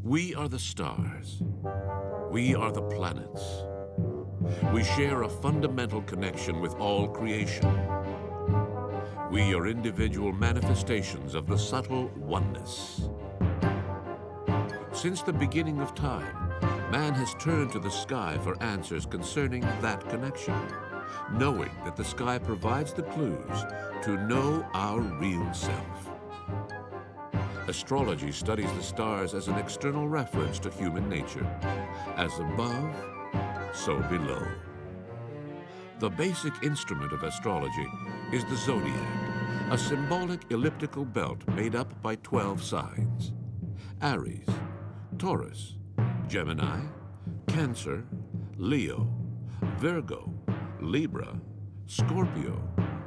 We are the stars. We are the planets. We share a fundamental connection with all creation. We are individual manifestations of the subtle oneness. Since the beginning of time, man has turned to the sky for answers concerning that connection, knowing that the sky provides the clues to know our real self. Astrology studies the stars as an external reference to human nature. As above, so below. The basic instrument of astrology is the Zodiac, a symbolic elliptical belt made up by 12 signs: Aries, Taurus, Gemini, Cancer, Leo, Virgo, Libra, Scorpio,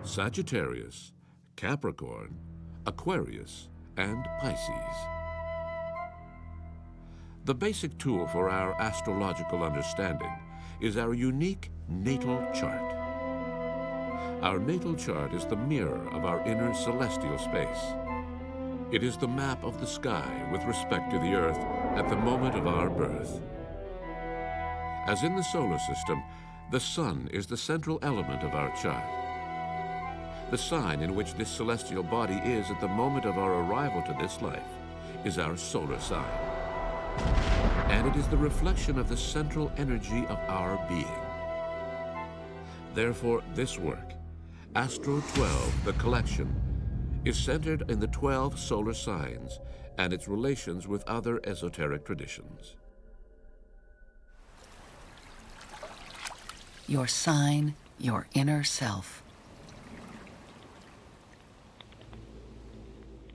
Sagittarius, Capricorn, Aquarius, and Pisces. The basic tool for our astrological understanding is our unique natal chart. Our natal chart is the mirror of our inner celestial space. It is the map of the sky with respect to the Earth at the moment of our birth. As in the solar system, the sun is the central element of our chart. The sign in which this celestial body is at the moment of our arrival to this life is our solar sign. And it is the reflection of the central energy of our being. Therefore, this work, Astro 12, the collection, is centered in the 12 solar signs and its relations with other esoteric traditions. Your sign, your inner self.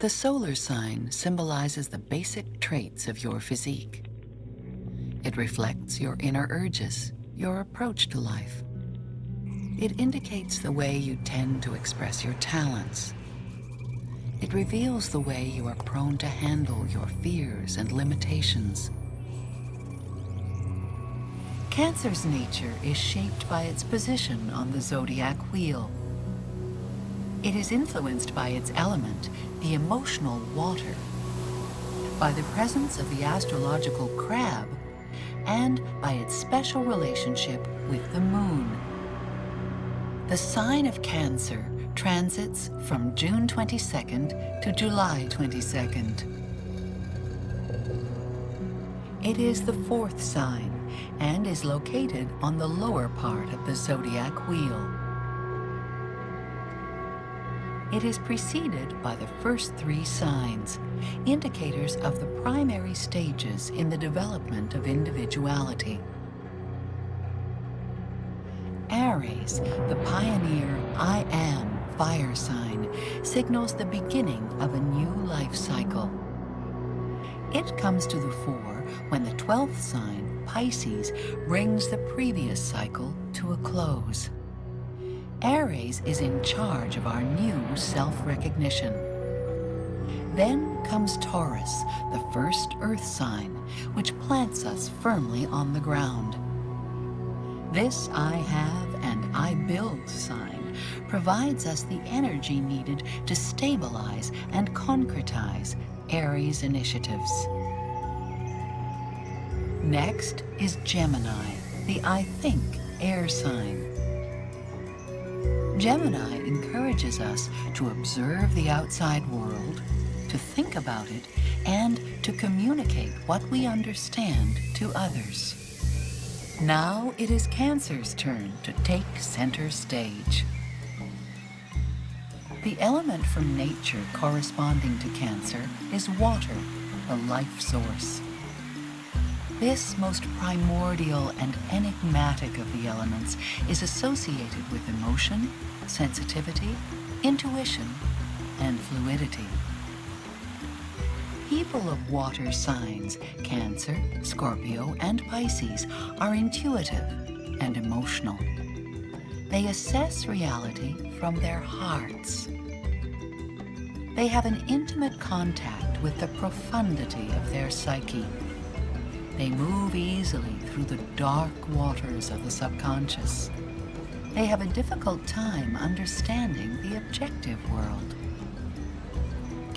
The solar sign symbolizes the basic traits of your physique. It reflects your inner urges, your approach to life. It indicates the way you tend to express your talents. It reveals the way you are prone to handle your fears and limitations. Cancer's nature is shaped by its position on the zodiac wheel. It is influenced by its element, the emotional water, by the presence of the astrological crab, and by its special relationship with the moon. The sign of Cancer transits from June 22nd to July 22nd. It is the fourth sign and is located on the lower part of the zodiac wheel. It is preceded by the first three signs, indicators of the primary stages in the development of individuality. Aries, the pioneer I am fire sign, signals the beginning of a new life cycle. It comes to the fore when the 12th sign, Pisces, brings the previous cycle to a close. Aries is in charge of our new self-recognition. Then comes Taurus, the first earth sign, which plants us firmly on the ground. This I have and I build sign provides us the energy needed to stabilize and concretize Aries initiatives. Next is Gemini, the I think air sign. Gemini encourages us to observe the outside world, to think about it, and to communicate what we understand to others. Now it is Cancer's turn to take center stage. The element from nature corresponding to Cancer is water, the life source. This most primordial and enigmatic of the elements is associated with emotion, sensitivity, intuition, and fluidity. People of water signs, Cancer, Scorpio, and Pisces, are intuitive and emotional. They assess reality from their hearts. They have an intimate contact with the profundity of their psyche. They move easily through the dark waters of the subconscious. They have a difficult time understanding the objective world.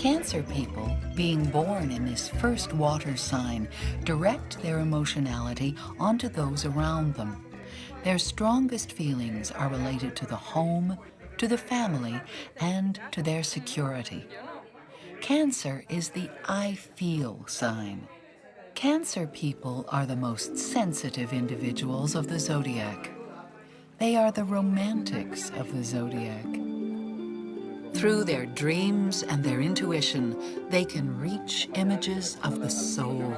Cancer people, being born in this first water sign, direct their emotionality onto those around them. Their strongest feelings are related to the home, to the family, and to their security. Cancer is the I feel sign. Cancer people are the most sensitive individuals of the zodiac. They are the romantics of the zodiac. Through their dreams and their intuition, they can reach images of the soul.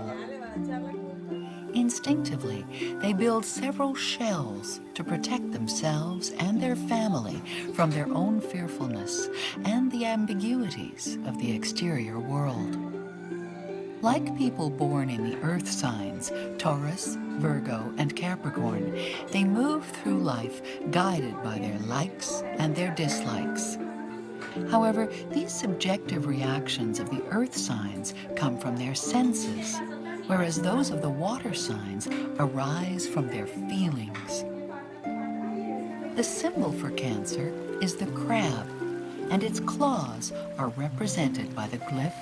Instinctively, they build several shells to protect themselves and their family from their own fearfulness and the ambiguities of the exterior world. Like people born in the earth signs, Taurus, Virgo, and Capricorn, they move through life guided by their likes and their dislikes. However, these subjective reactions of the earth signs come from their senses, whereas those of the water signs arise from their feelings. The symbol for Cancer is the crab, and its claws are represented by the glyph.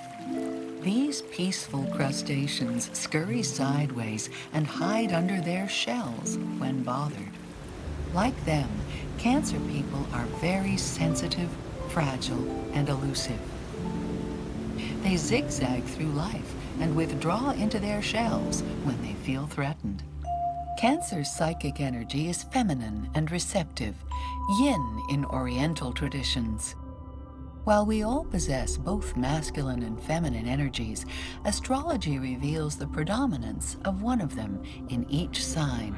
These peaceful crustaceans scurry sideways and hide under their shells when bothered. Like them, Cancer people are very sensitive, fragile, and elusive. They zigzag through life and withdraw into their shells when they feel threatened. Cancer's psychic energy is feminine and receptive, yin in Oriental traditions. While we all possess both masculine and feminine energies, astrology reveals the predominance of one of them in each sign.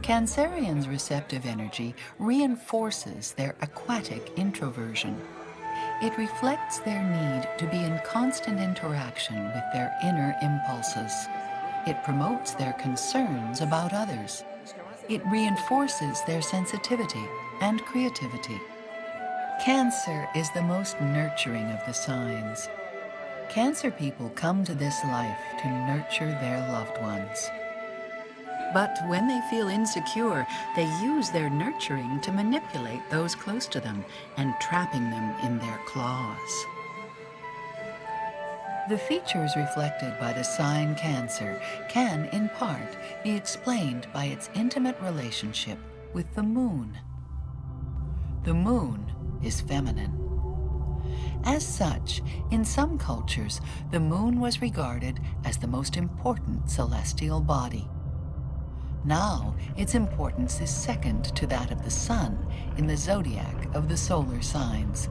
Cancerians' receptive energy reinforces their aquatic introversion. It reflects their need to be in constant interaction with their inner impulses. It promotes their concerns about others. It reinforces their sensitivity and creativity. Cancer is the most nurturing of the signs. Cancer people come to this life to nurture their loved ones. But when they feel insecure, they use their nurturing to manipulate those close to them and trapping them in their claws. The features reflected by the sign Cancer can, in part, be explained by its intimate relationship with the moon. The moon is feminine. As such, in some cultures, the moon was regarded as the most important celestial body. Now, its importance is second to that of the sun in the zodiac of the solar signs.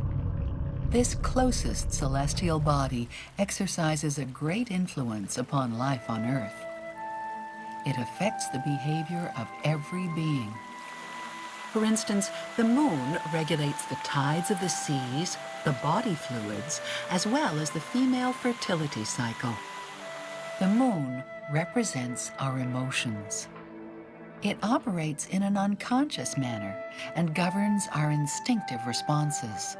This closest celestial body exercises a great influence upon life on Earth. It affects the behavior of every being. For instance, the moon regulates the tides of the seas, the body fluids, as well as the female fertility cycle. The moon represents our emotions. It operates in an unconscious manner and governs our instinctive responses.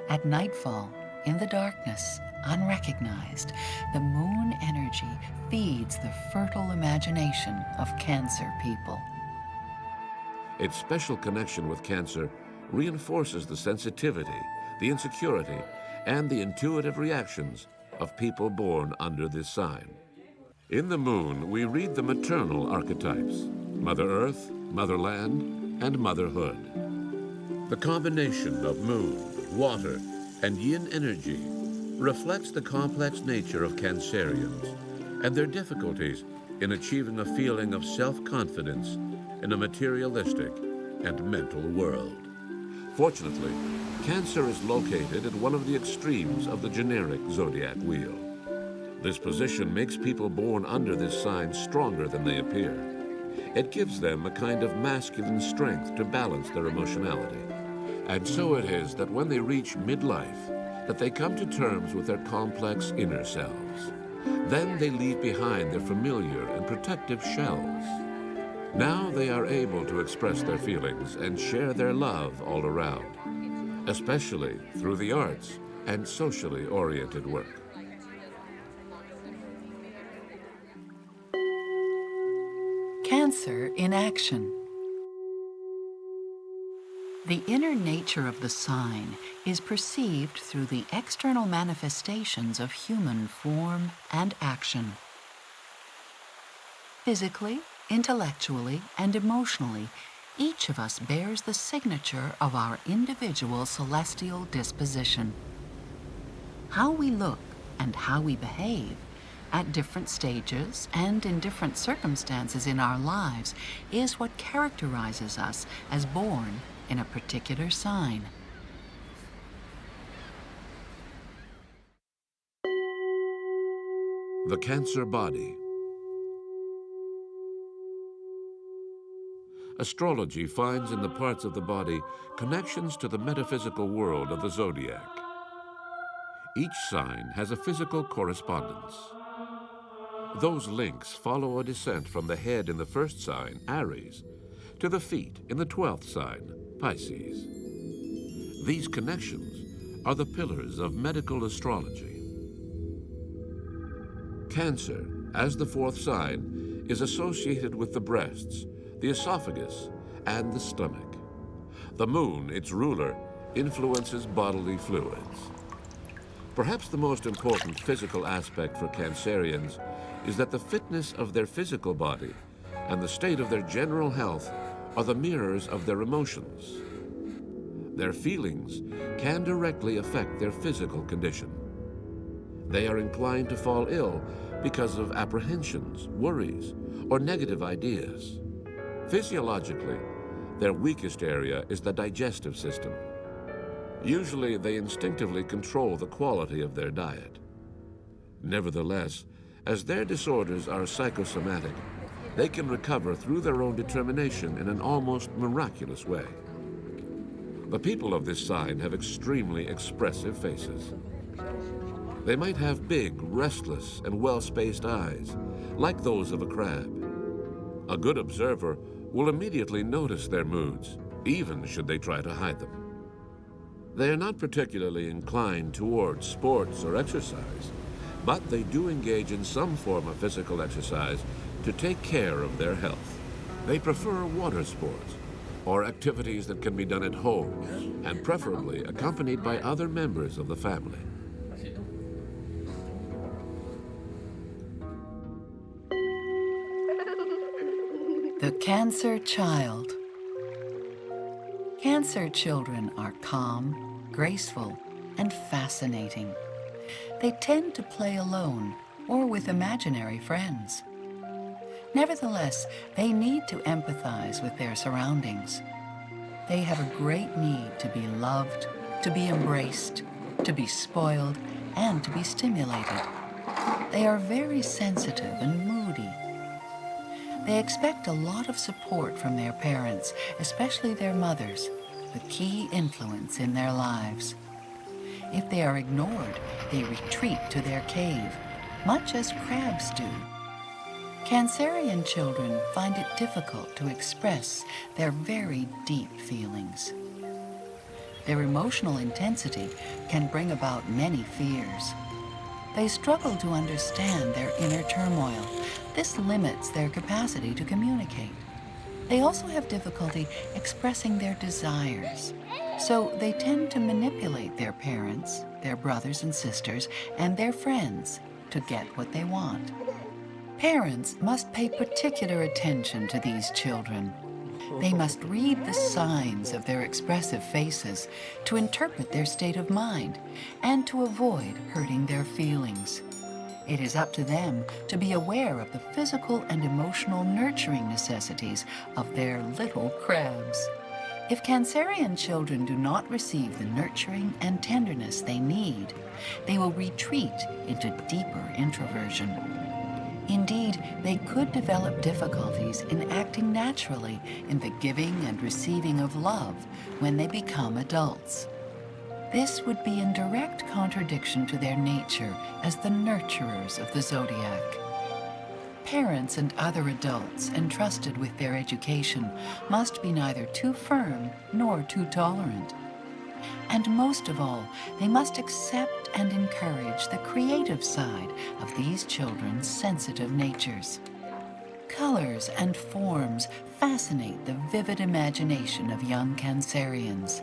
At nightfall, in the darkness, unrecognized, the moon energy feeds the fertile imagination of Cancer people. Its special connection with Cancer reinforces the sensitivity, the insecurity, and the intuitive reactions of people born under this sign. In the moon, we read the maternal archetypes: Mother Earth, Motherland, and Motherhood. The combination of moon, water, and yin energy reflects the complex nature of Cancerians and their difficulties in achieving a feeling of self-confidence in a materialistic and mental world. Fortunately, Cancer is located at one of the extremes of the generic zodiac wheel. This position makes people born under this sign stronger than they appear. It gives them a kind of masculine strength to balance their emotionality. And so it is that when they reach midlife, that they come to terms with their complex inner selves. Then they leave behind their familiar and protective shells. Now they are able to express their feelings and share their love all around, especially through the arts and socially oriented work. Cancer in action. The inner nature of the sign is perceived through the external manifestations of human form and action. Physically, intellectually, and emotionally, each of us bears the signature of our individual celestial disposition. How we look and how we behave at different stages and in different circumstances in our lives is what characterizes us as born in a particular sign. The Cancer body. Astrology finds in the parts of the body connections to the metaphysical world of the zodiac. Each sign has a physical correspondence. Those links follow a descent from the head in the first sign, Aries, to the feet in the 12th sign, Pisces. These connections are the pillars of medical astrology. Cancer, as the 4th sign, is associated with the breasts, the esophagus, and the stomach. The moon, its ruler, influences bodily fluids. Perhaps the most important physical aspect for Cancerians is that the fitness of their physical body and the state of their general health are the mirrors of their emotions. Their feelings can directly affect their physical condition. They are inclined to fall ill because of apprehensions, worries, or negative ideas. Physiologically, their weakest area is the digestive system. Usually, they instinctively control the quality of their diet. Nevertheless, as their disorders are psychosomatic, they can recover through their own determination in an almost miraculous way. The people of this sign have extremely expressive faces. They might have big, restless, and well-spaced eyes, like those of a crab. A good observer will immediately notice their moods, even should they try to hide them. They are not particularly inclined towards sports or exercise, but they do engage in some form of physical exercise to take care of their health. They prefer water sports or activities that can be done at home, and preferably accompanied by other members of the family. The Cancer child. Cancer children are calm, graceful, and fascinating. They tend to play alone or with imaginary friends. Nevertheless, they need to empathize with their surroundings. They have a great need to be loved, to be embraced, to be spoiled, and to be stimulated. They are very sensitive and moody. They expect a lot of support from their parents, especially their mothers, the key influence in their lives. If they are ignored, they retreat to their cave, much as crabs do. Cancerian children find it difficult to express their very deep feelings. Their emotional intensity can bring about many fears. They struggle to understand their inner turmoil. This limits their capacity to communicate. They also have difficulty expressing their desires. So they tend to manipulate their parents, their brothers and sisters, and their friends to get what they want. Parents must pay particular attention to these children. They must read the signs of their expressive faces to interpret their state of mind and to avoid hurting their feelings. It is up to them to be aware of the physical and emotional nurturing necessities of their little crabs. If Cancerian children do not receive the nurturing and tenderness they need, they will retreat into deeper introversion. Indeed, they could develop difficulties in acting naturally in the giving and receiving of love when they become adults. This would be in direct contradiction to their nature as the nurturers of the zodiac. Parents and other adults entrusted with their education must be neither too firm nor too tolerant. And most of all, they must accept and encourage the creative side of these children's sensitive natures. Colors and forms fascinate the vivid imagination of young Cancerians.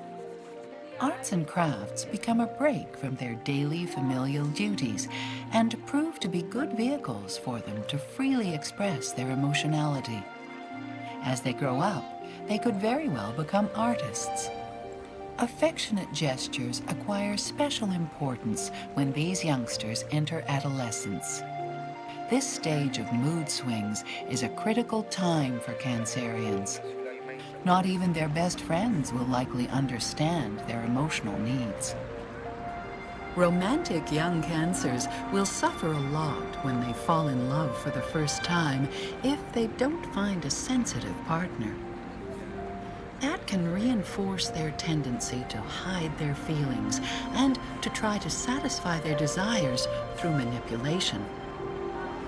Arts and crafts become a break from their daily familial duties and prove to be good vehicles for them to freely express their emotionality. As they grow up, they could very well become artists. Affectionate gestures acquire special importance when these youngsters enter adolescence. This stage of mood swings is a critical time for Cancerians. Not even their best friends will likely understand their emotional needs. Romantic young Cancers will suffer a lot when they fall in love for the first time if they don't find a sensitive partner. That can reinforce their tendency to hide their feelings and to try to satisfy their desires through manipulation.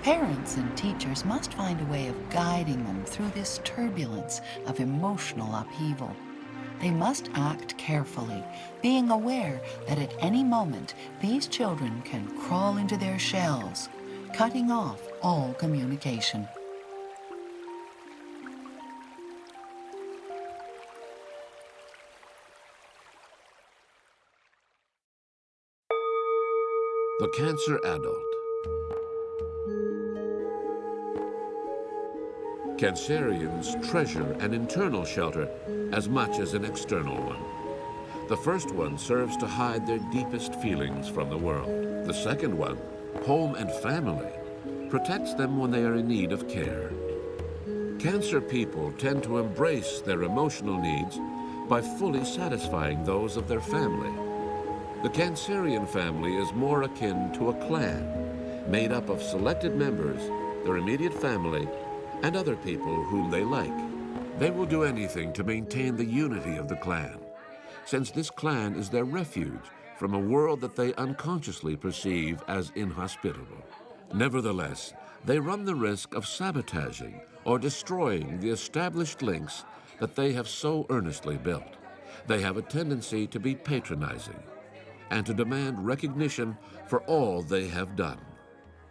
Parents and teachers must find a way of guiding them through this turbulence of emotional upheaval. They must act carefully, being aware that at any moment these children can crawl into their shells, cutting off all communication. The Cancer Adult. Cancerians treasure an internal shelter as much as an external one. The first one serves to hide their deepest feelings from the world. The second one, home and family, protects them when they are in need of care. Cancer people tend to embrace their emotional needs by fully satisfying those of their family. The Cancerian family is more akin to a clan, made up of selected members, their immediate family, and other people whom they like. They will do anything to maintain the unity of the clan, since this clan is their refuge from a world that they unconsciously perceive as inhospitable. Nevertheless, they run the risk of sabotaging or destroying the established links that they have so earnestly built. They have a tendency to be patronizing and to demand recognition for all they have done.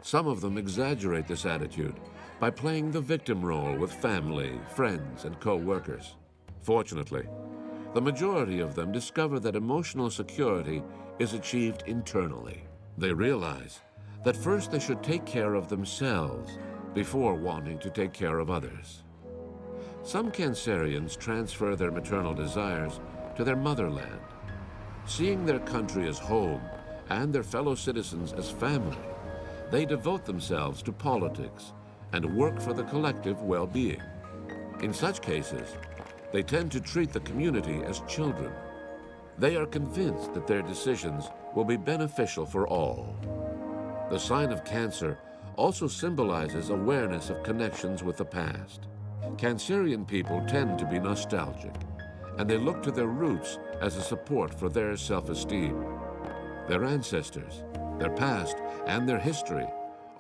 Some of them exaggerate this attitude by playing the victim role with family, friends, and co-workers. Fortunately, the majority of them discover that emotional security is achieved internally. They realize that first they should take care of themselves before wanting to take care of others. Some Cancerians transfer their maternal desires to their motherland. Seeing their country as home and their fellow citizens as family, they devote themselves to politics and work for the collective well-being. In such cases, they tend to treat the community as children. They are convinced that their decisions will be beneficial for all. The sign of Cancer also symbolizes awareness of connections with the past. Cancerian people tend to be nostalgic, and they look to their roots as a support for their self-esteem. Their ancestors, their past, and their history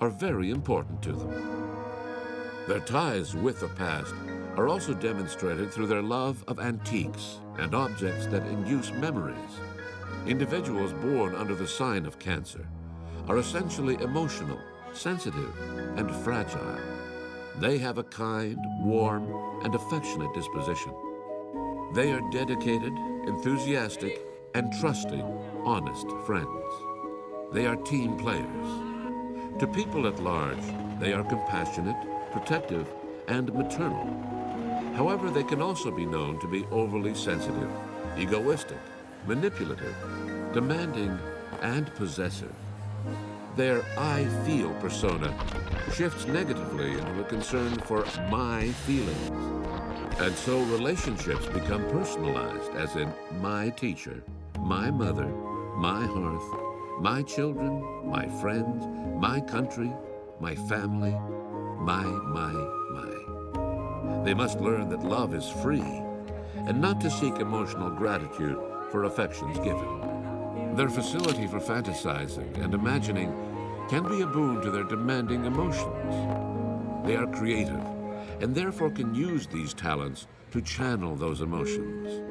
are very important to them. Their ties with the past are also demonstrated through their love of antiques and objects that induce memories. Individuals born under the sign of Cancer are essentially emotional, sensitive, and fragile. They have a kind, warm, and affectionate disposition. They are dedicated, enthusiastic, and trusting, honest friends. They are team players. To people at large, they are compassionate, protective, and maternal. However, they can also be known to be overly sensitive, egoistic, manipulative, demanding, and possessive. Their I feel persona shifts negatively into a concern for my feelings. And so relationships become personalized, as in my teacher, my mother, my hearth, my children, my friends, my country, my family, my. They must learn that love is free and not to seek emotional gratitude for affections given. Their facility for fantasizing and imagining can be a boon to their demanding emotions. They are creative and therefore can use these talents to channel those emotions.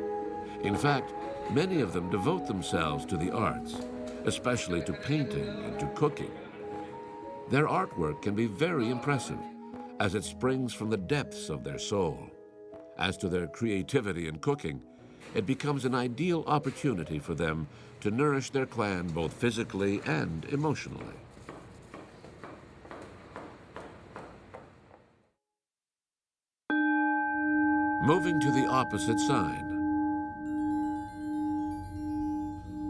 In fact, many of them devote themselves to the arts, especially to painting and to cooking. Their artwork can be very impressive, as it springs from the depths of their soul. As to their creativity in cooking, it becomes an ideal opportunity for them to nourish their clan both physically and emotionally. Moving to the opposite sign.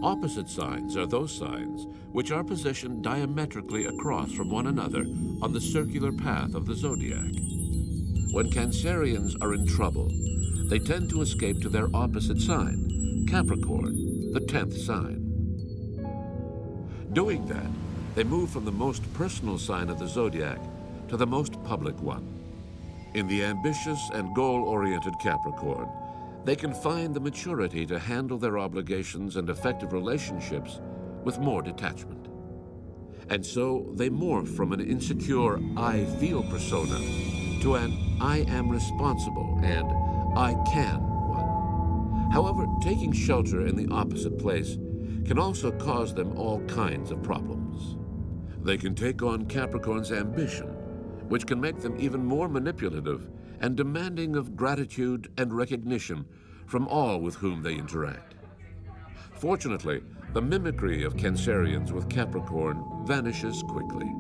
Opposite signs are those signs which are positioned diametrically across from one another on the circular path of the zodiac. When Cancerians are in trouble, they tend to escape to their opposite sign, Capricorn, the 10th sign. Doing that, they move from the most personal sign of the zodiac to the most public one. In the ambitious and goal-oriented Capricorn, they can find the maturity to handle their obligations and effective relationships with more detachment. And so they morph from an insecure I feel persona to an I am responsible and I can one. However, taking shelter in the opposite place can also cause them all kinds of problems. They can take on Capricorn's ambition, which can make them even more manipulative and demanding of gratitude and recognition from all with whom they interact. Fortunately, the mimicry of Cancerians with Capricorn vanishes quickly.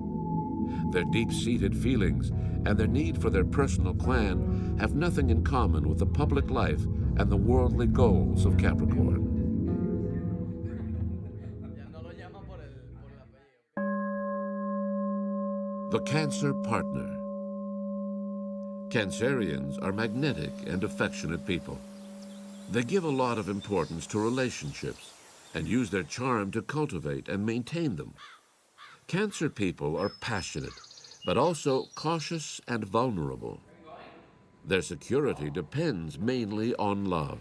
Their deep-seated feelings and their need for their personal clan have nothing in common with the public life and the worldly goals of Capricorn. The Cancer partner. Cancerians are magnetic and affectionate people. They give a lot of importance to relationships and use their charm to cultivate and maintain them. Cancer people are passionate, but also cautious and vulnerable. Their security depends mainly on love.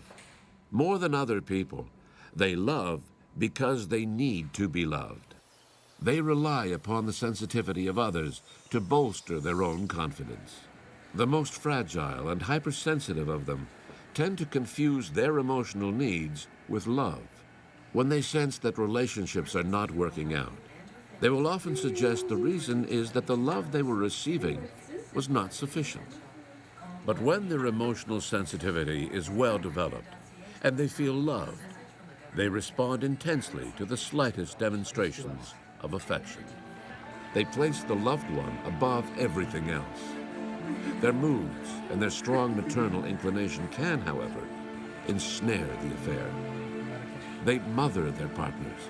More than other people, they love because they need to be loved. They rely upon the sensitivity of others to bolster their own confidence. The most fragile and hypersensitive of them tend to confuse their emotional needs with love. When they sense that relationships are not working out, they will often suggest the reason is that the love they were receiving was not sufficient. But when their emotional sensitivity is well developed and they feel loved, they respond intensely to the slightest demonstrations of affection. They place the loved one above everything else. Their moods and their strong maternal inclination can, however, ensnare the affair. They mother their partners,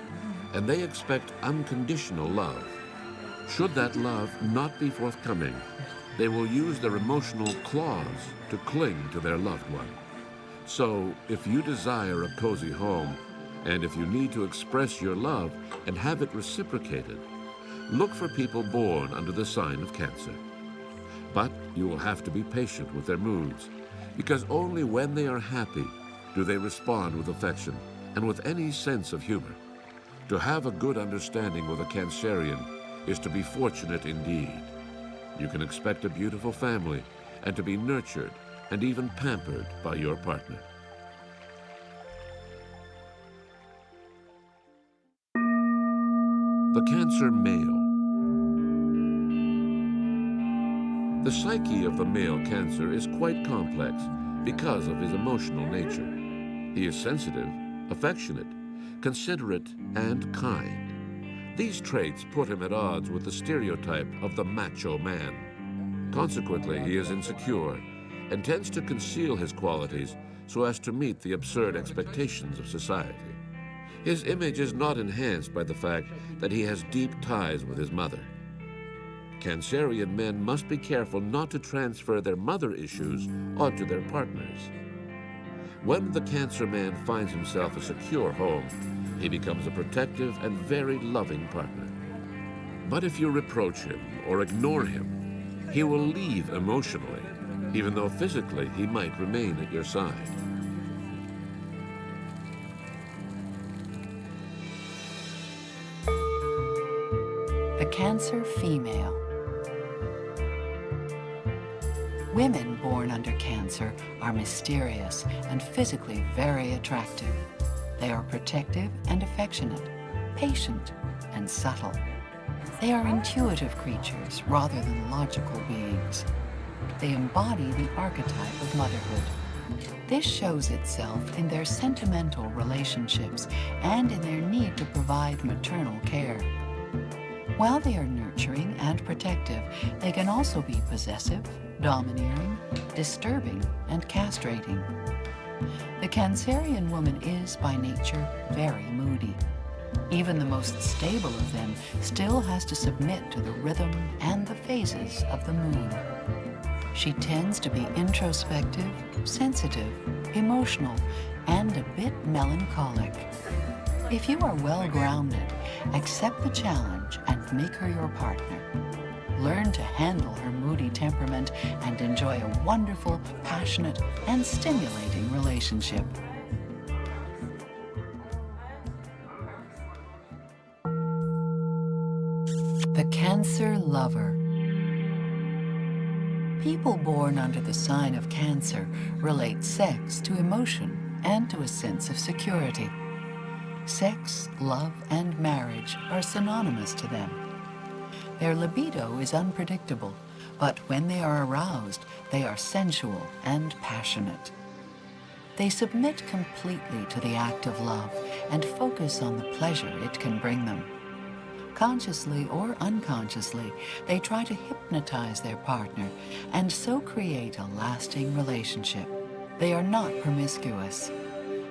and they expect unconditional love. Should that love not be forthcoming, they will use their emotional claws to cling to their loved one. So, if you desire a cozy home, and if you need to express your love and have it reciprocated, look for people born under the sign of Cancer. But you will have to be patient with their moods, because only when they are happy do they respond with affection and with any sense of humor. To have a good understanding with a Cancerian is to be fortunate indeed. You can expect a beautiful family and to be nurtured and even pampered by your partner. The Cancer male. The psyche of the male Cancer is quite complex because of his emotional nature. He is sensitive, affectionate, considerate, and kind. These traits put him at odds with the stereotype of the macho man. Consequently, he is insecure and tends to conceal his qualities so as to meet the absurd expectations of society. His image is not enhanced by the fact that he has deep ties with his mother. Cancerian men must be careful not to transfer their mother issues onto their partners. When the Cancer man finds himself a secure home, he becomes a protective and very loving partner. But if you reproach him or ignore him, he will leave emotionally, even though physically he might remain at your side. The Cancer female. Women born under Cancer are mysterious and physically very attractive. They are protective and affectionate, patient and subtle. They are intuitive creatures rather than logical beings. They embody the archetype of motherhood. This shows itself in their sentimental relationships and in their need to provide maternal care. While they are nurturing and protective, they can also be possessive, domineering, disturbing, and castrating. The Cancerian woman is, by nature, very moody. Even the most stable of them still has to submit to the rhythm and the phases of the moon. She tends to be introspective, sensitive, emotional, and a bit melancholic. If you are well-grounded, accept the challenge and make her your partner. Learn to handle her moody temperament and enjoy a wonderful, passionate, and stimulating relationship. The Cancer Lover. People born under the sign of Cancer relate sex to emotion and to a sense of security. Sex, love, and marriage are synonymous to them. Their libido is unpredictable, but when they are aroused, they are sensual and passionate. They submit completely to the act of love and focus on the pleasure it can bring them. Consciously or unconsciously, they try to hypnotize their partner and so create a lasting relationship. They are not promiscuous.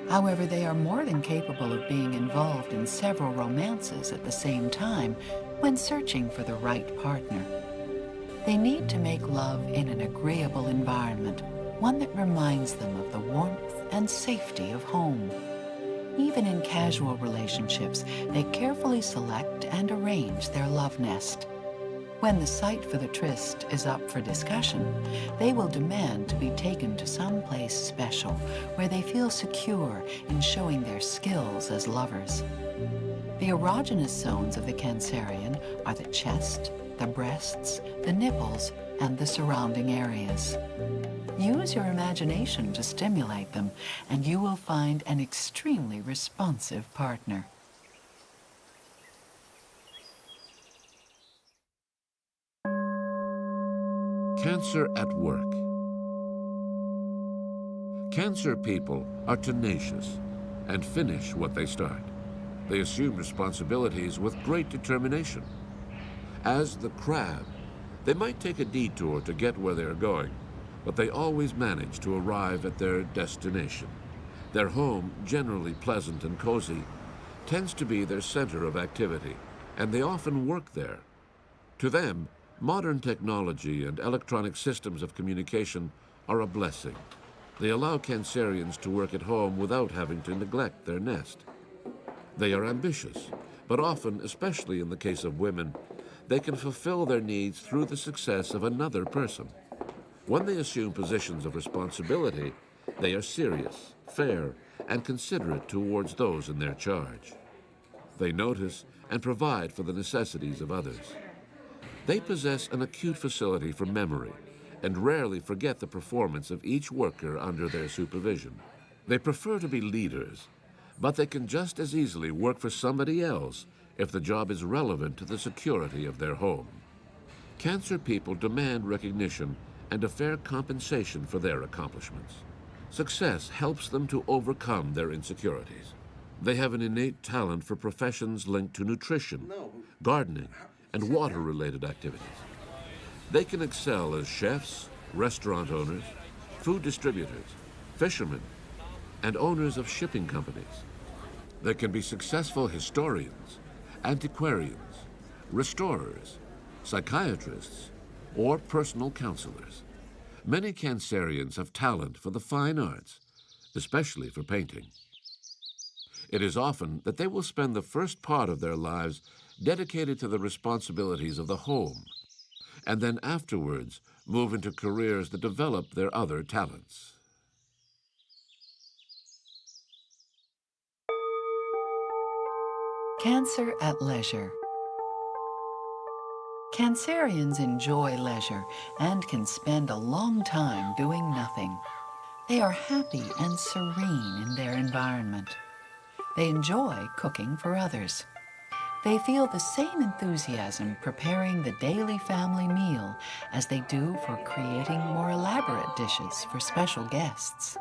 However, they are more than capable of being involved in several romances at the same time when searching for the right partner. They need to make love in an agreeable environment, one that reminds them of the warmth and safety of home. Even in casual relationships, they carefully select and arrange their love nest. When the site for the tryst is up for discussion, they will demand to be taken to some place special where they feel secure in showing their skills as lovers. The erogenous zones of the Cancerian are the chest, the breasts, the nipples, and the surrounding areas. Use your imagination to stimulate them, and you will find an extremely responsive partner. Cancer at work. Cancer people are tenacious and finish what they start. They assume responsibilities with great determination. As the crab, they might take a detour to get where they're going, but they always manage to arrive at their destination. Their home, generally pleasant and cozy, tends to be their center of activity, and they often work there. To them, modern technology and electronic systems of communication are a blessing. They allow Cancerians to work at home without having to neglect their nest. They are ambitious, but often, especially in the case of women, they can fulfill their needs through the success of another person. When they assume positions of responsibility, they are serious, fair, and considerate towards those in their charge. They notice and provide for the necessities of others. They possess an acute facility for memory and rarely forget the performance of each worker under their supervision. They prefer to be leaders, but they can just as easily work for somebody else if the job is relevant to the security of their home. Cancer people demand recognition and a fair compensation for their accomplishments. Success helps them to overcome their insecurities. They have an innate talent for professions linked to nutrition, gardening, and water-related activities. They can excel as chefs, restaurant owners, food distributors, fishermen, and owners of shipping companies. They can be successful historians, antiquarians, restorers, psychiatrists, or personal counselors. Many Cancerians have talent for the fine arts, especially for painting. It is often that they will spend the first part of their lives dedicated to the responsibilities of the home, and then afterwards move into careers that develop their other talents. Cancer at leisure. Cancerians enjoy leisure and can spend a long time doing nothing. They are happy and serene in their environment. They enjoy cooking for others. They feel the same enthusiasm preparing the daily family meal as they do for creating more elaborate dishes for special guests.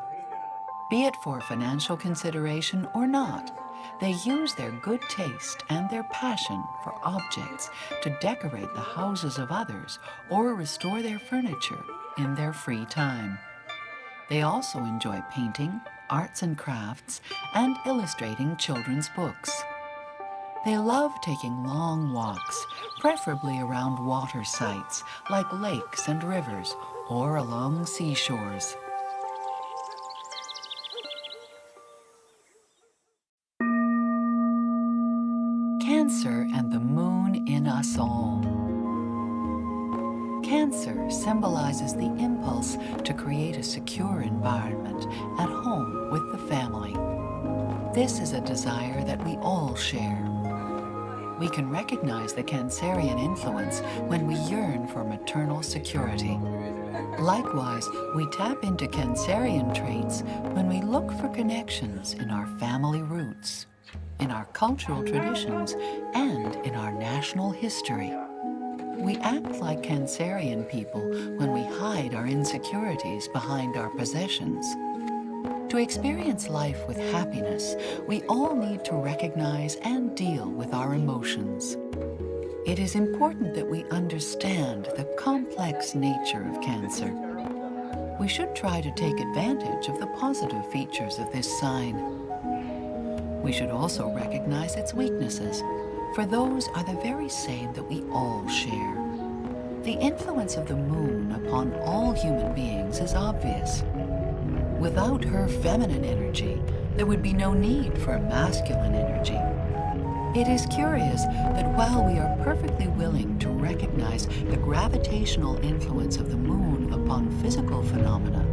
Be it for financial consideration or not, they use their good taste and their passion for objects to decorate the houses of others or restore their furniture in their free time. They also enjoy painting, arts and crafts, and illustrating children's books. They love taking long walks, preferably around water sites like lakes and rivers or along seashores. Cancer and the moon in us all. Cancer symbolizes the impulse to create a secure environment at home with the family. This is a desire that we all share. We can recognize the Cancerian influence when we yearn for maternal security. Likewise, we tap into Cancerian traits when we look for connections in our family roots, in our cultural traditions, and in our national history. We act like Cancerian people when we hide our insecurities behind our possessions. To experience life with happiness, we all need to recognize and deal with our emotions. It is important that we understand the complex nature of Cancer. We should try to take advantage of the positive features of this sign. We should also recognize its weaknesses, for those are the very same that we all share. The influence of the moon upon all human beings is obvious. Without her feminine energy, there would be no need for masculine energy. It is curious that while we are perfectly willing to recognize the gravitational influence of the moon upon physical phenomena,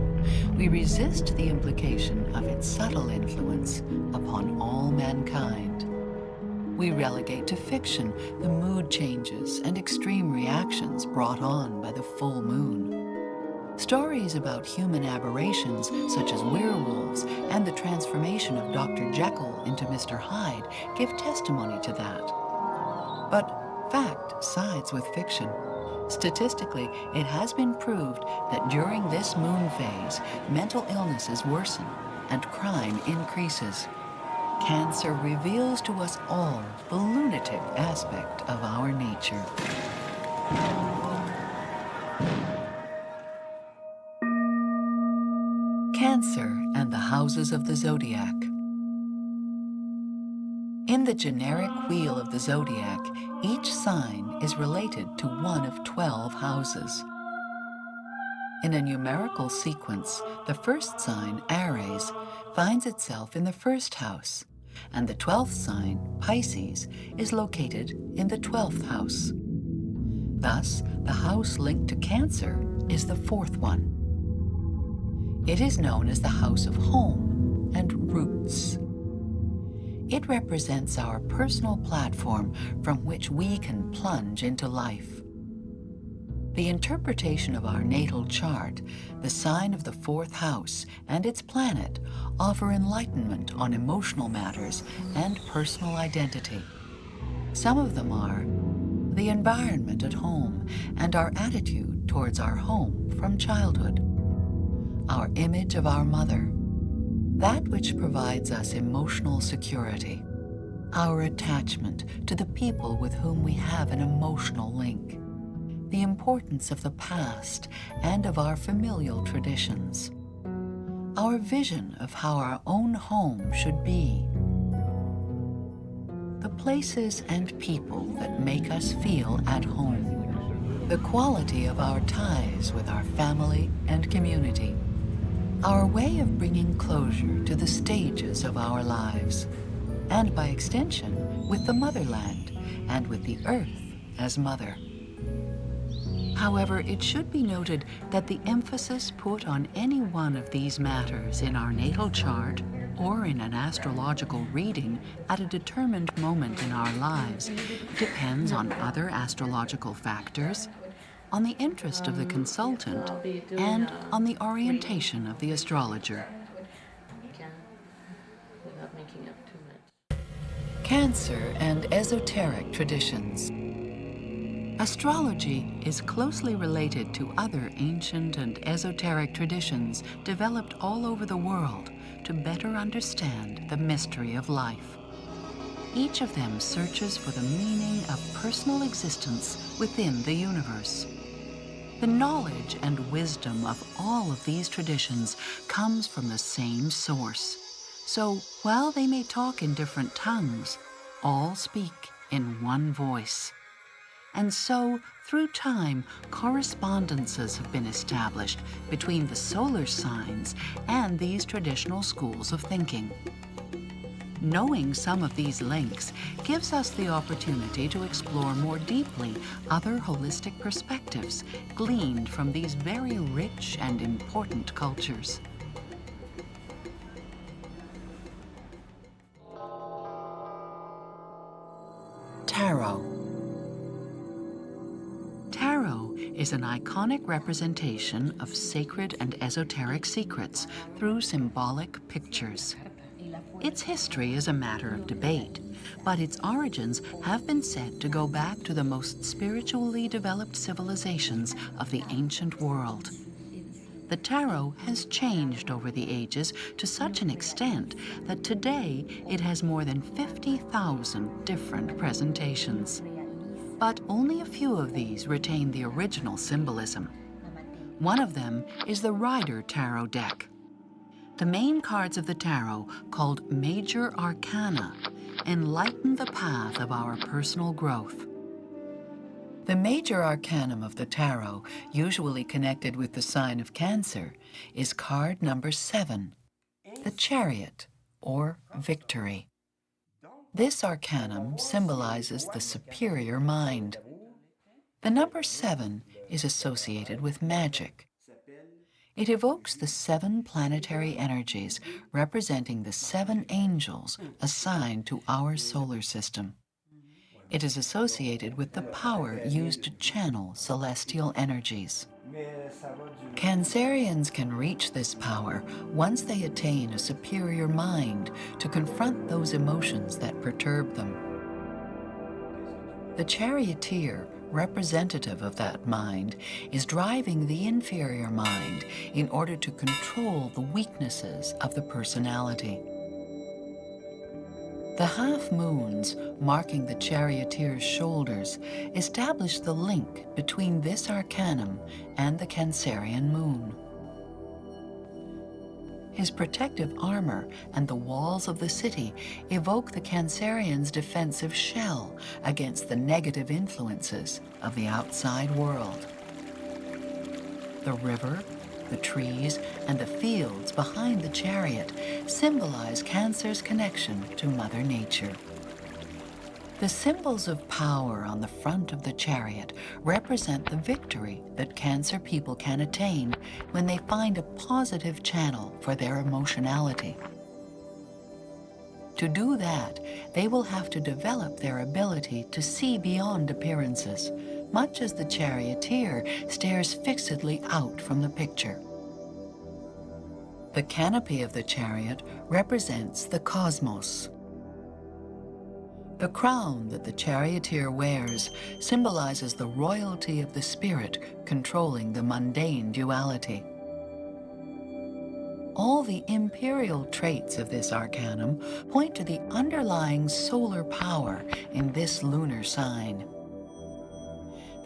we resist the implication of its subtle influence upon all mankind. We relegate to fiction the mood changes and extreme reactions brought on by the full moon. Stories about human aberrations, such as werewolves and the transformation of Dr. Jekyll into Mr. Hyde, give testimony to that. But fact sides with fiction. Statistically, it has been proved that during this moon phase, mental illnesses worsen and crime increases. Cancer reveals to us all the lunatic aspect of our nature. Cancer and the houses of the Zodiac. In the generic wheel of the Zodiac, each sign is related to one of 12 houses. In a numerical sequence, the first sign, Aries, finds itself in the first house, and the 12th sign, Pisces, is located in the 12th house. Thus, the house linked to Cancer is the 4th one. It is known as the house of home and roots. It represents our personal platform from which we can plunge into life. The interpretation of our natal chart, the sign of the 4th house, and its planet offer enlightenment on emotional matters and personal identity. Some of them are the environment at home and our attitude towards our home from childhood, our image of our mother, that which provides us emotional security, our attachment to the people with whom we have an emotional link, the importance of the past and of our familial traditions, our vision of how our own home should be, the places and people that make us feel at home, the quality of our ties with our family and community, our way of bringing closure to the stages of our lives, and by extension, with the motherland and with the earth as mother. However, it should be noted that the emphasis put on any one of these matters in our natal chart or in an astrological reading at a determined moment in our lives depends on other astrological factors, on the interest of the consultant, and on the orientation of the astrologer. Cancer and esoteric traditions. Astrology is closely related to other ancient and esoteric traditions developed all over the world to better understand the mystery of life. Each of them searches for the meaning of personal existence within the universe. The knowledge and wisdom of all of these traditions comes from the same source. So while they may talk in different tongues, all speak in one voice. And so, through time, correspondences have been established between the solar signs and these traditional schools of thinking. Knowing some of these links gives us the opportunity to explore more deeply other holistic perspectives gleaned from these very rich and important cultures. Tarot. Tarot is an iconic representation of sacred and esoteric secrets through symbolic pictures. Its history is a matter of debate, but its origins have been said to go back to the most spiritually developed civilizations of the ancient world. The tarot has changed over the ages to such an extent that today it has more than 50,000 different presentations. But only a few of these retain the original symbolism. One of them is the Rider Tarot deck. The main cards of the tarot, called Major Arcana, enlighten the path of our personal growth. The major arcanum of the tarot, usually connected with the sign of Cancer, is card number 7, the Chariot, or Victory. This arcanum symbolizes the superior mind. The number 7 is associated with magic. It evokes the 7 planetary energies representing the 7 angels assigned to our solar system. It is associated with the power used to channel celestial energies. Cancerians can reach this power once they attain a superior mind to confront those emotions that perturb them. The charioteer, representative of that mind, is driving the inferior mind in order to control the weaknesses of the personality. The half moons, marking the charioteer's shoulders, establish the link between this arcanum and the Cancerian moon. His protective armor and the walls of the city evoke the Cancerian's defensive shell against the negative influences of the outside world. The river, the trees, and the fields behind the chariot symbolize Cancer's connection to Mother Nature. The symbols of power on the front of the chariot represent the victory that Cancer people can attain when they find a positive channel for their emotionality. To do that, they will have to develop their ability to see beyond appearances, much as the charioteer stares fixedly out from the picture. The canopy of the chariot represents the cosmos. The crown that the charioteer wears symbolizes the royalty of the spirit controlling the mundane duality. All the imperial traits of this arcanum point to the underlying solar power in this lunar sign.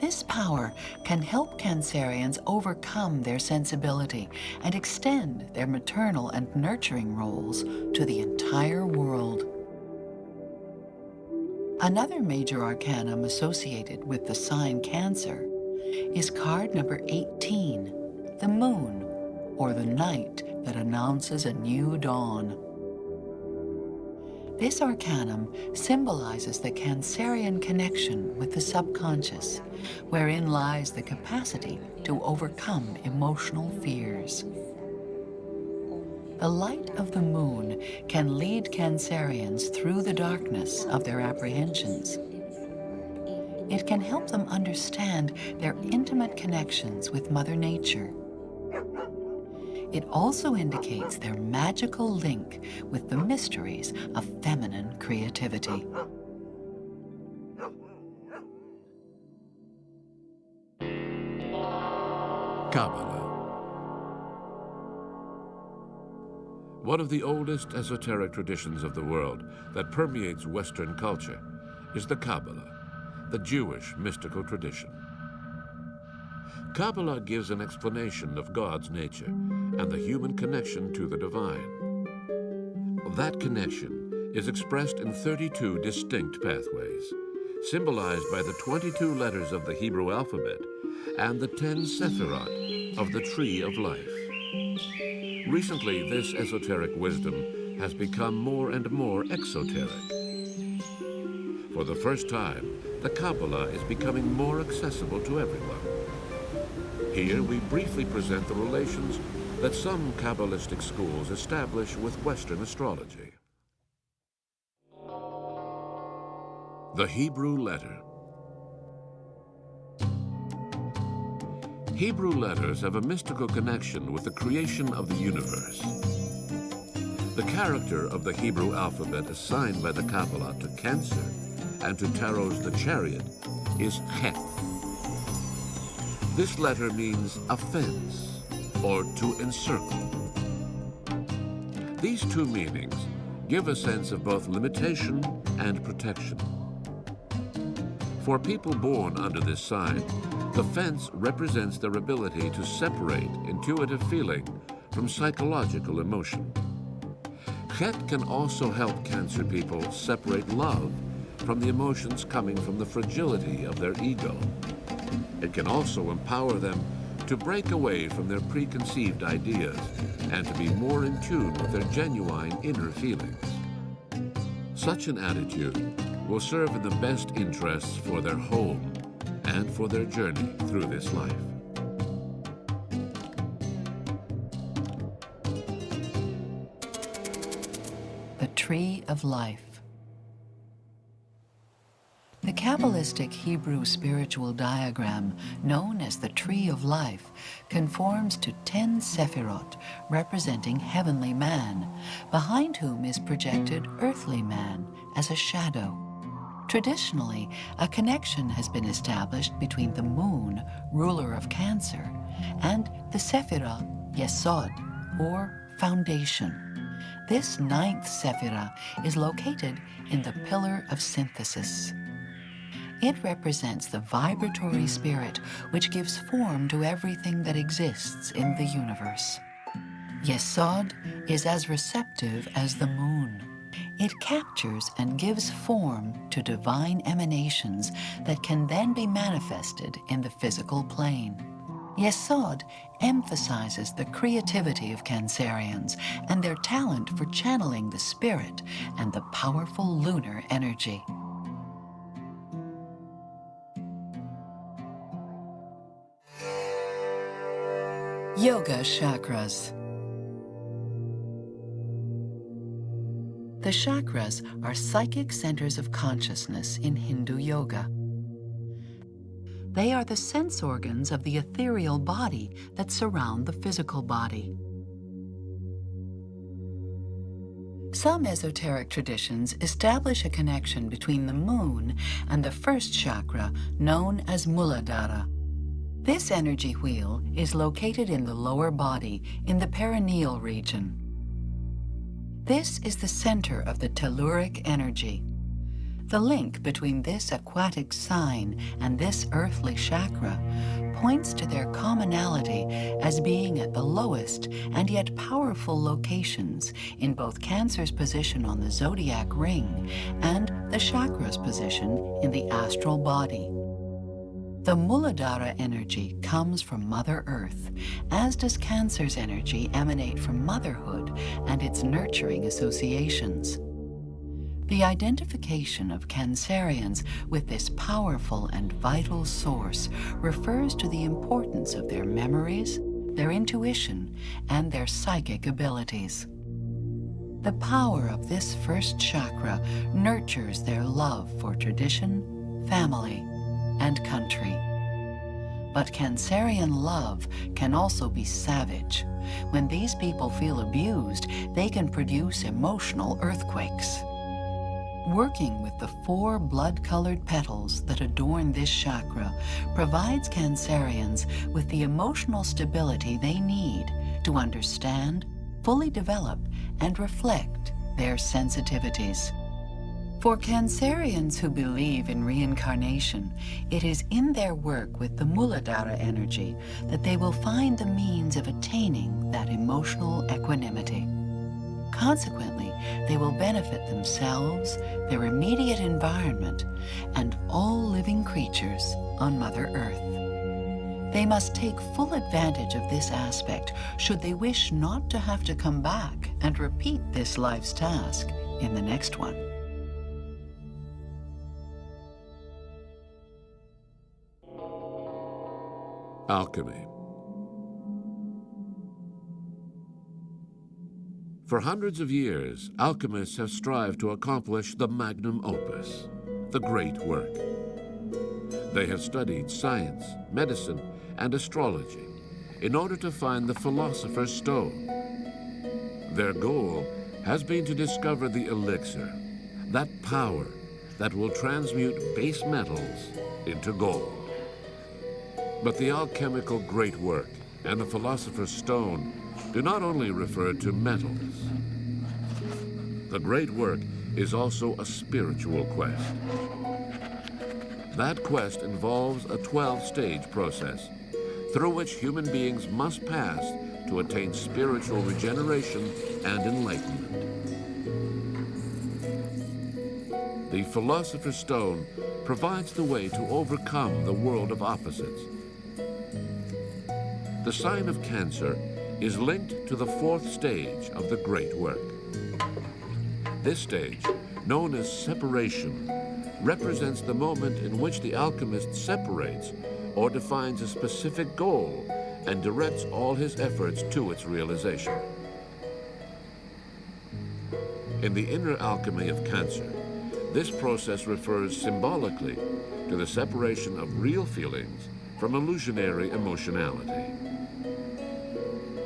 This power can help Cancerians overcome their sensibility and extend their maternal and nurturing roles to the entire world. Another major arcanum associated with the sign Cancer is card number 18, the moon, or the night that announces a new dawn. This arcanum symbolizes the Cancerian connection with the subconscious, wherein lies the capacity to overcome emotional fears. The light of the moon can lead Cancerians through the darkness of their apprehensions. It can help them understand their intimate connections with Mother Nature. It also indicates their magical link with the mysteries of feminine creativity. Cabbala. One of the oldest esoteric traditions of the world that permeates Western culture is the Cabbala, the Jewish mystical tradition. Cabbala gives an explanation of God's nature and the human connection to the divine. That connection is expressed in 32 distinct pathways, symbolized by the 22 letters of the Hebrew alphabet and the 10 sephirot of the Tree of Life. Recently, this esoteric wisdom has become more and more exoteric. For the first time, the Cabbala is becoming more accessible to everyone. Here we briefly present the relations that some Kabbalistic schools establish with Western astrology. The Hebrew letter. Hebrew letters have a mystical connection with the creation of the universe. The character of the Hebrew alphabet assigned by the Cabbala to Cancer and to Tarot's The Chariot is Het. This letter means a fence, or to encircle. These two meanings give a sense of both limitation and protection. For people born under this sign, the fence represents their ability to separate intuitive feeling from psychological emotion. Het can also help Cancer people separate love from the emotions coming from the fragility of their ego. It can also empower them to break away from their preconceived ideas and to be more in tune with their genuine inner feelings. Such an attitude will serve in the best interests for their home and for their journey through this life. The Tree of Life. The Kabbalistic Hebrew spiritual diagram, known as the Tree of Life, conforms to 10 sephirot, representing heavenly man, behind whom is projected earthly man as a shadow. Traditionally, a connection has been established between the moon, ruler of Cancer, and the sephirah Yesod, or foundation. This 9th sephirah is located in the pillar of synthesis. It represents the vibratory spirit which gives form to everything that exists in the universe. Yesod is as receptive as the moon. It captures and gives form to divine emanations that can then be manifested in the physical plane. Yesod emphasizes the creativity of Cancerians and their talent for channeling the spirit and the powerful lunar energy. Yoga chakras. The chakras are psychic centers of consciousness in Hindu yoga. They are the sense organs of the ethereal body that surround the physical body. Some esoteric traditions establish a connection between the moon and the first chakra, known as Muladhara. This energy wheel is located in the lower body, in the perineal region. This is the center of the telluric energy. The link between this aquatic sign and this earthly chakra points to their commonality as being at the lowest and yet powerful locations in both Cancer's position on the zodiac ring and the chakra's position in the astral body. The Muladhara energy comes from Mother Earth, as does Cancer's energy emanate from motherhood and its nurturing associations. The identification of Cancerians with this powerful and vital source refers to the importance of their memories, their intuition, and their psychic abilities. The power of this first chakra nurtures their love for tradition, family, and country. But Cancerian love can also be savage. When these people feel abused, they can produce emotional earthquakes. Working with the 4 blood-colored petals that adorn this chakra provides Cancerians with the emotional stability they need to understand, fully develop, and reflect their sensitivities. For Cancerians who believe in reincarnation, it is in their work with the Muladhara energy that they will find the means of attaining that emotional equanimity. Consequently, they will benefit themselves, their immediate environment, and all living creatures on Mother Earth. They must take full advantage of this aspect should they wish not to have to come back and repeat this life's task in the next one. Alchemy. For hundreds of years, alchemists have strived to accomplish the magnum opus, the great work. They have studied science, medicine, and astrology in order to find the philosopher's stone. Their goal has been to discover the elixir, that power that will transmute base metals into gold. But the alchemical great work and the philosopher's stone do not only refer to metals. The great work is also a spiritual quest. That quest involves a 12-stage process through which human beings must pass to attain spiritual regeneration and enlightenment. The philosopher's stone provides the way to overcome the world of opposites. The sign of Cancer is linked to the 4th stage of the great work. This stage, known as separation, represents the moment in which the alchemist separates or defines a specific goal and directs all his efforts to its realization. In the inner alchemy of Cancer, this process refers symbolically to the separation of real feelings from illusionary emotionality.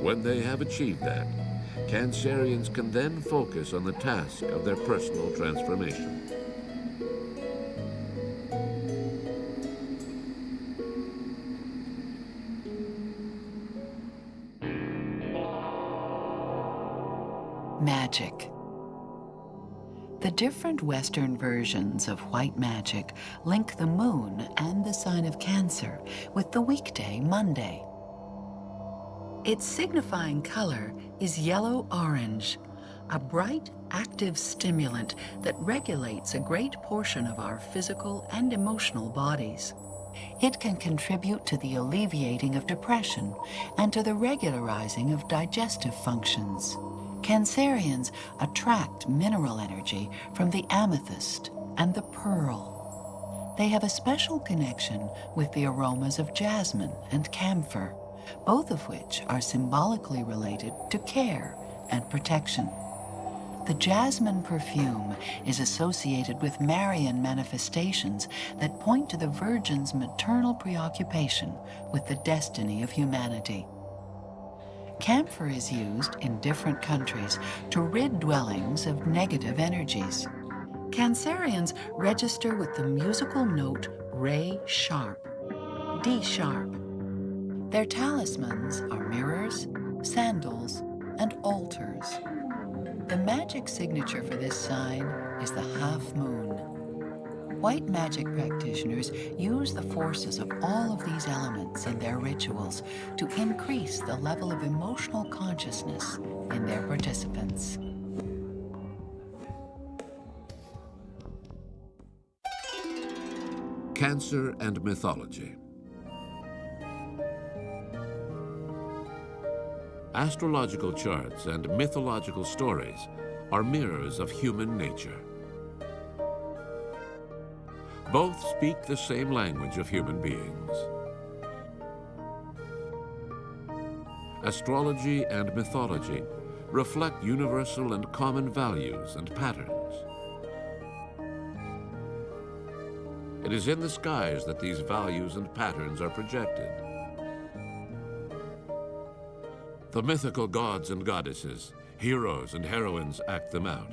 When they have achieved that, Cancerians can then focus on the task of their personal transformation. Magic. The different Western versions of white magic link the moon and the sign of Cancer with the weekday Monday. Its signifying color is yellow-orange, a bright, active stimulant that regulates a great portion of our physical and emotional bodies. It can contribute to the alleviating of depression and to the regularizing of digestive functions. Cancerians attract mineral energy from the amethyst and the pearl. They have a special connection with the aromas of jasmine and camphor, both of which are symbolically related to care and protection. The jasmine perfume is associated with Marian manifestations that point to the Virgin's maternal preoccupation with the destiny of humanity. Camphor is used in different countries to rid dwellings of negative energies. Cancerians register with the musical note Re sharp, D sharp. Their talismans are mirrors, sandals, and altars. The magic signature for this sign is the half moon. White magic practitioners use the forces of all of these elements in their rituals to increase the level of emotional consciousness in their participants. Cancer and Mythology. Astrological charts and mythological stories are mirrors of human nature. Both speak the same language of human beings. Astrology and mythology reflect universal and common values and patterns. It is in the skies that these values and patterns are projected. The mythical gods and goddesses, heroes and heroines act them out.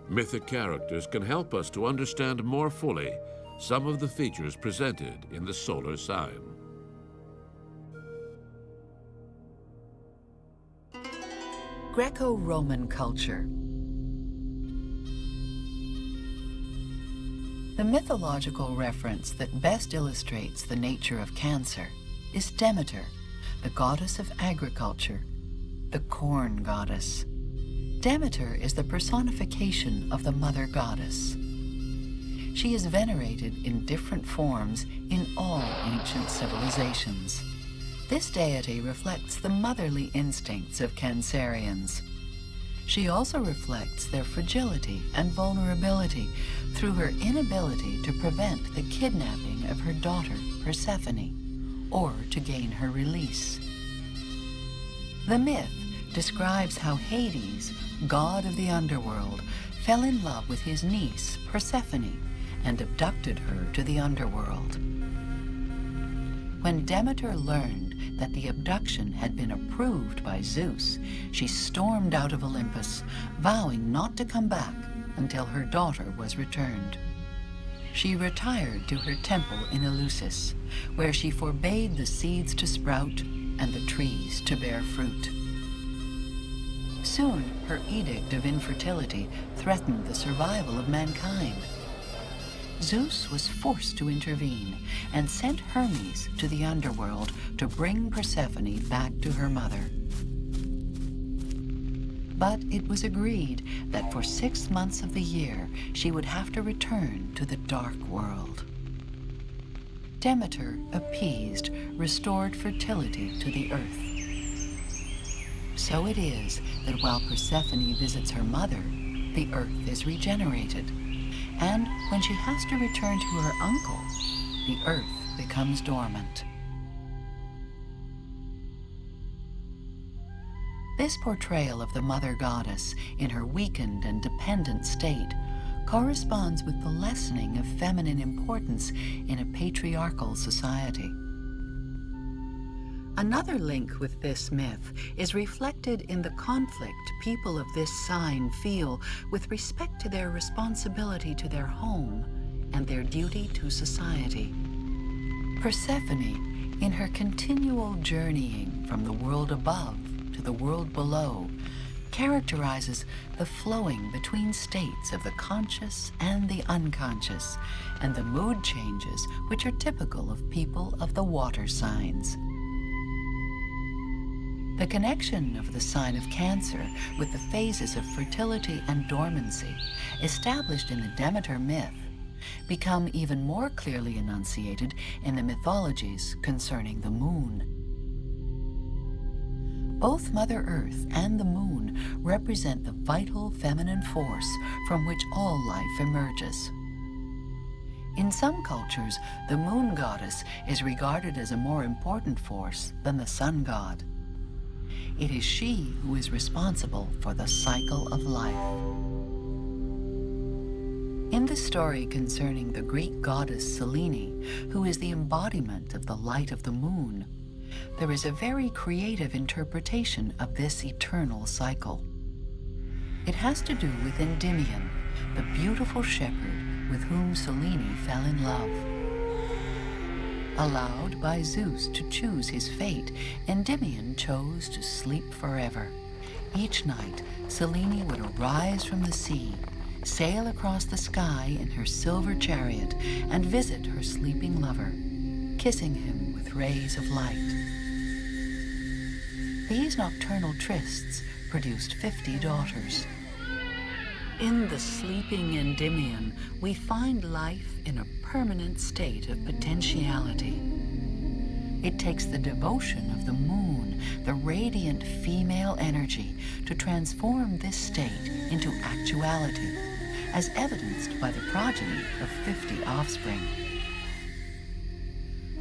Mythic characters can help us to understand more fully some of the features presented in the solar sign. Greco-Roman culture. The mythological reference that best illustrates the nature of Cancer is Demeter, the goddess of agriculture, the corn goddess. Demeter is the personification of the mother goddess. She is venerated in different forms in all ancient civilizations. This deity reflects the motherly instincts of Cancerians. She also reflects their fragility and vulnerability through her inability to prevent the kidnapping of her daughter, Persephone, or to gain her release. The myth describes how Hades, god of the underworld, fell in love with his niece, Persephone, and abducted her to the underworld. When Demeter learned that the abduction had been approved by Zeus, she stormed out of Olympus, vowing not to come back until her daughter was returned. She retired to her temple in Eleusis, where she forbade the seeds to sprout and the trees to bear fruit. Soon, her edict of infertility threatened the survival of mankind. Zeus was forced to intervene and sent Hermes to the underworld to bring Persephone back to her mother. But it was agreed that for 6 months of the year, she would have to return to the dark world. Demeter, appeased, restored fertility to the earth. So it is that while Persephone visits her mother, the earth is regenerated. And when she has to return to her uncle, the earth becomes dormant. This portrayal of the mother goddess in her weakened and dependent state corresponds with the lessening of feminine importance in a patriarchal society. Another link with this myth is reflected in the conflict people of this sign feel with respect to their responsibility to their home and their duty to society. Persephone, in her continual journeying from the world above to the world below, characterizes the flowing between states of the conscious and the unconscious, and the mood changes which are typical of people of the water signs. The connection of the sign of Cancer with the phases of fertility and dormancy established in the Demeter myth become even more clearly enunciated in the mythologies concerning the moon. Both Mother Earth and the moon represent the vital feminine force from which all life emerges. In some cultures, the moon goddess is regarded as a more important force than the sun god. It is she who is responsible for the cycle of life. In the story concerning the Greek goddess Selene, who is the embodiment of the light of the moon, there is a very creative interpretation of this eternal cycle. It has to do with Endymion, the beautiful shepherd with whom Selene fell in love. Allowed by Zeus to choose his fate, Endymion chose to sleep forever. Each night, Selene would arise from the sea, sail across the sky in her silver chariot, and visit her sleeping lover, kissing him with rays of light. These nocturnal trysts produced 50 daughters. In the sleeping Endymion, we find life in a permanent state of potentiality. It takes the devotion of the moon, the radiant female energy, to transform this state into actuality, as evidenced by the progeny of 50 offspring.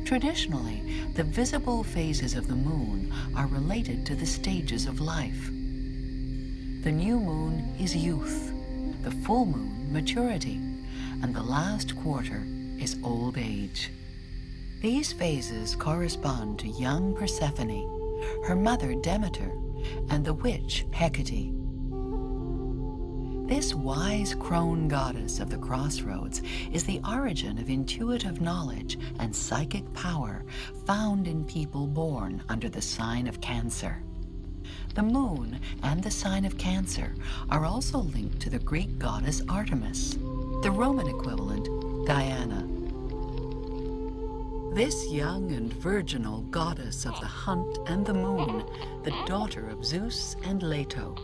Traditionally, the visible phases of the moon are related to the stages of life. The new moon is youth, the full moon maturity, and the last quarter is old age. These phases correspond to young Persephone, her mother Demeter, and the witch Hecate. This wise crone goddess of the crossroads is the origin of intuitive knowledge and psychic power found in people born under the sign of Cancer. The moon and the sign of Cancer are also linked to the Greek goddess Artemis, the Roman equivalent Diana. This young and virginal goddess of the hunt and the moon, the daughter of Zeus and Leto,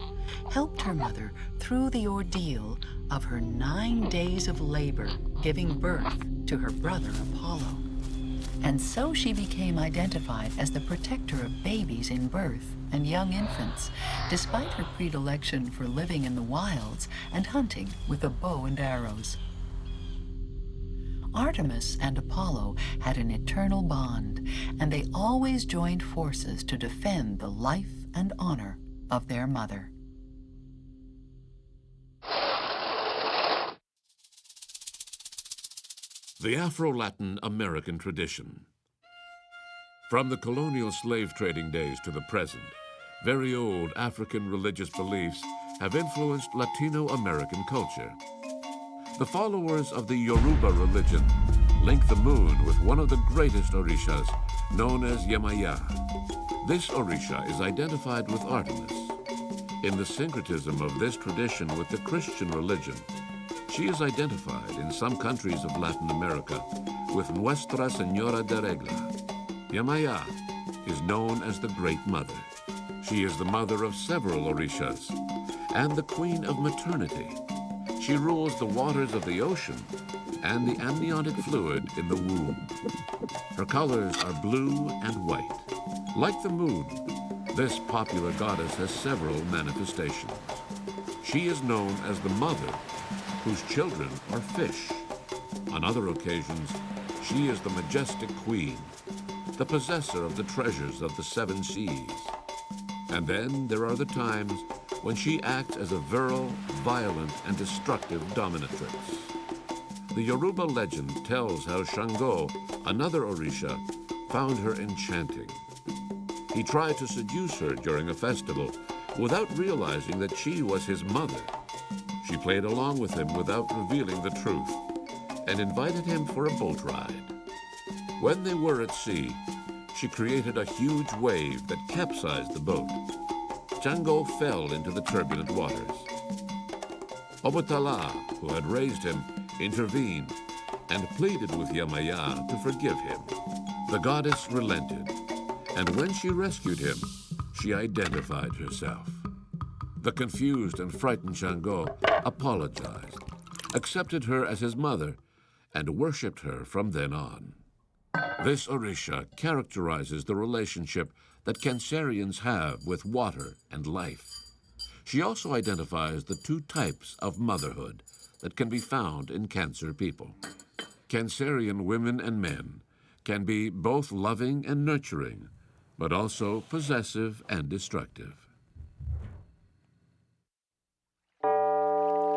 helped her mother through the ordeal of her 9 days of labor, giving birth to her brother Apollo. And so she became identified as the protector of babies in birth and young infants, despite her predilection for living in the wilds and hunting with a bow and arrows. Artemis and Apollo had an eternal bond, and they always joined forces to defend the life and honor of their mother. The Afro-Latin American tradition. From the colonial slave trading days to the present, very old African religious beliefs have influenced Latino American culture. The followers of the Yoruba religion link the moon with one of the greatest orishas, known as Yemaya. This orisha is identified with Artemis. In the syncretism of this tradition with the Christian religion, she is identified in some countries of Latin America with Nuestra Señora de Regla. Yemaya is known as the Great Mother. She is the mother of several orishas and the queen of maternity. She rules the waters of the ocean and the amniotic fluid in the womb. Her colors are blue and white. Like the moon, this popular goddess has several manifestations. She is known as the mother, whose children are fish. On other occasions, she is the majestic queen, the possessor of the treasures of the 7 seas. And then there are the times when she acts as a virile, violent, and destructive dominatrix. The Yoruba legend tells how Shango, another orisha, found her enchanting. He tried to seduce her during a festival without realizing that she was his mother. She played along with him without revealing the truth and invited him for a boat ride. When they were at sea, she created a huge wave that capsized the boat. Shango fell into the turbulent waters. Obatala, who had raised him, intervened and pleaded with Yemaya to forgive him. The goddess relented, and when she rescued him, she identified herself. The confused and frightened Shango apologized, accepted her as his mother, and worshipped her from then on. This orisha characterizes the relationship that Cancerians have with water and life. She also identifies the 2 types of motherhood that can be found in Cancer people. Cancerian women and men can be both loving and nurturing, but also possessive and destructive.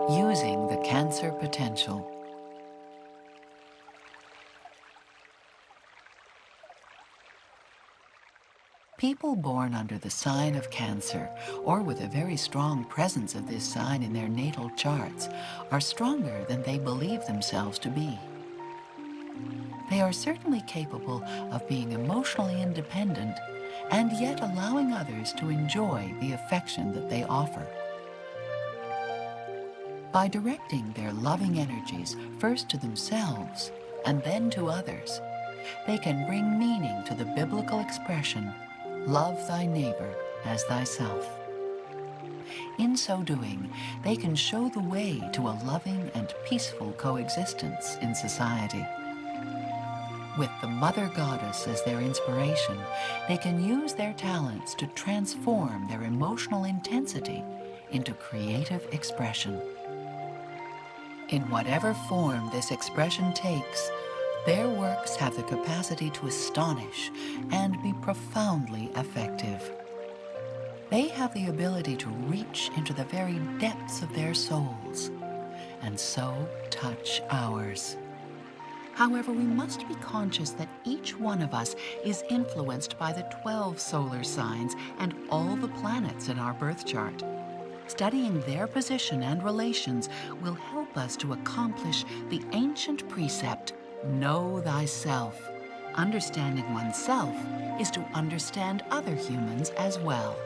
Using the Cancer potential. People born under the sign of Cancer, or with a very strong presence of this sign in their natal charts, are stronger than they believe themselves to be. They are certainly capable of being emotionally independent and yet allowing others to enjoy the affection that they offer. By directing their loving energies first to themselves and then to others, they can bring meaning to the biblical expression, "Love thy neighbor as thyself." In so doing, they can show the way to a loving and peaceful coexistence in society. With the Mother Goddess as their inspiration, they can use their talents to transform their emotional intensity into creative expression. In whatever form this expression takes, their works have the capacity to astonish and be profoundly effective. They have the ability to reach into the very depths of their souls and so touch ours. However, we must be conscious that each one of us is influenced by the 12 solar signs and all the planets in our birth chart. Studying their position and relations will help us to accomplish the ancient precept, know thyself. Understanding oneself is to understand other humans as well.